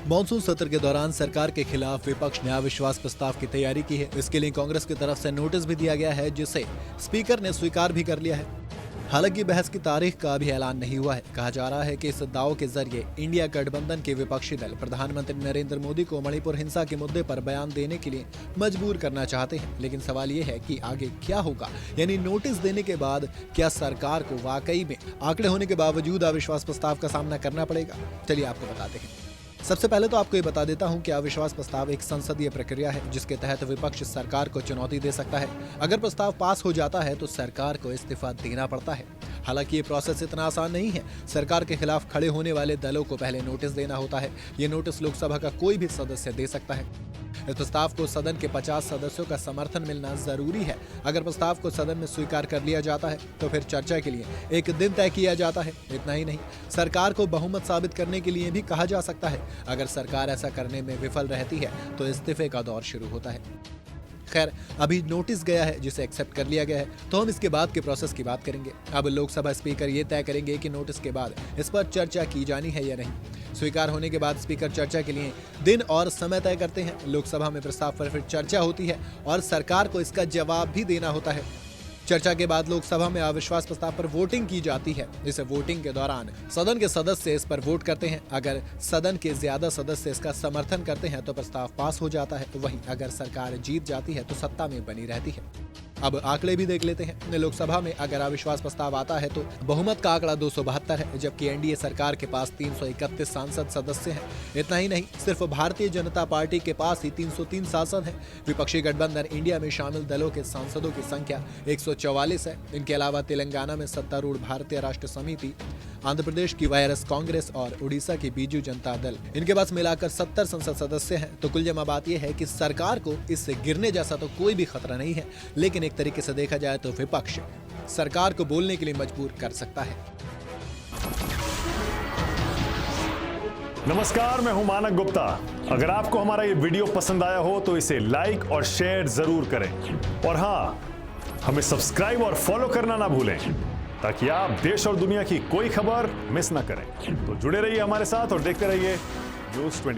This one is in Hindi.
मॉनसून सत्र के दौरान सरकार के खिलाफ विपक्ष ने अविश्वास प्रस्ताव की तैयारी की है। इसके लिए कांग्रेस की तरफ से नोटिस भी दिया गया है, जिसे स्पीकर ने स्वीकार भी कर लिया है। हालांकि बहस की तारीख का अभी ऐलान नहीं हुआ है। कहा जा रहा है कि इस दाव के जरिए इंडिया गठबंधन के विपक्षी दल प्रधानमंत्री नरेंद्र मोदी को मणिपुर हिंसा के मुद्दे पर बयान देने के लिए मजबूर करना चाहते हैं। लेकिन सवाल ये है कि आगे क्या होगा, यानी नोटिस देने के बाद क्या सरकार को वाकई में आंकड़े होने के बावजूद अविश्वास प्रस्ताव का सामना करना पड़ेगा। चलिए आपको बताते हैं। सबसे पहले तो आपको ये बता देता हूं कि अविश्वास प्रस्ताव एक संसदीय प्रक्रिया है, जिसके तहत विपक्ष सरकार को चुनौती दे सकता है। अगर प्रस्ताव पास हो जाता है तो सरकार को इस्तीफा देना पड़ता है। हालांकि ये प्रोसेस इतना आसान नहीं है। सरकार के खिलाफ खड़े होने वाले दलों को पहले नोटिस देना होता है। ये नोटिस लोकसभा का कोई भी सदस्य दे सकता है। इस प्रस्ताव को सदन के 50 सदस्यों का समर्थन मिलना जरूरी है। अगर प्रस्ताव को सदन में स्वीकार कर लिया जाता है तो फिर चर्चा के लिए एक दिन तय किया जाता है। इतना ही नहीं, सरकार को बहुमत साबित करने के लिए भी कहा जा सकता है। अगर सरकार ऐसा करने में विफल रहती है तो इस्तीफे का दौर शुरू होता है। खैर, अभी नोटिस गया है जिसे एक्सेप्ट कर लिया गया है, तो हम इसके बाद के प्रोसेस की बात करेंगे। अब लोकसभा स्पीकर ये तय करेंगे कि नोटिस के बाद इस पर चर्चा की जानी है या नहीं। स्वीकार होने के बाद स्पीकर चर्चा के लिए दिन और समय तय करते हैं। लोकसभा में प्रस्ताव पर फिर चर्चा होती है और सरकार को इसका जवाब भी देना होता है। चर्चा के बाद लोकसभा में अविश्वास प्रस्ताव पर वोटिंग की जाती है। इस वोटिंग के दौरान सदन के सदस्य इस पर वोट करते हैं। अगर सदन के ज्यादा सदस्य इसका समर्थन करते हैं तो प्रस्ताव पास हो जाता है। वहीं अगर सरकार जीत जाती है तो सत्ता में बनी रहती है। अब आंकड़े भी देख लेते हैं। लोकसभा में अगर अविश्वास प्रस्ताव आता है तो बहुमत का आंकड़ा 272 है, जबकि एनडीए सरकार के पास 331 सांसद सदस्य हैं। इतना ही नहीं, सिर्फ भारतीय जनता पार्टी के पास ही 303 सांसद हैं। विपक्षी गठबंधन इंडिया में शामिल दलों के सांसदों की संख्या 144 है। इनके अलावा तेलंगाना में सत्तारूढ़ भारतीय राष्ट्र समिति, आंध्र प्रदेश की वायरस कांग्रेस और उड़ीसा की बीजू जनता दल, इनके पास मिलाकर 70 संसद सदस्य हैं। तो कुल जमा बात यह है कि सरकार को इससे गिरने जैसा तो कोई भी खतरा नहीं है, लेकिन एक तरीके से देखा जाए तो विपक्ष सरकार को बोलने के लिए मजबूर कर सकता है। नमस्कार, मैं हूं मानक गुप्ता। अगर आपको हमारा ये वीडियो पसंद आया हो तो इसे लाइक और शेयर जरूर करें, और हां, हमें सब्सक्राइब और फॉलो करना ना भूलें, ताकि आप देश और दुनिया की कोई खबर मिस ना करें। तो जुड़े रहिए हमारे साथ और देखते रहिए न्यूज़ 24।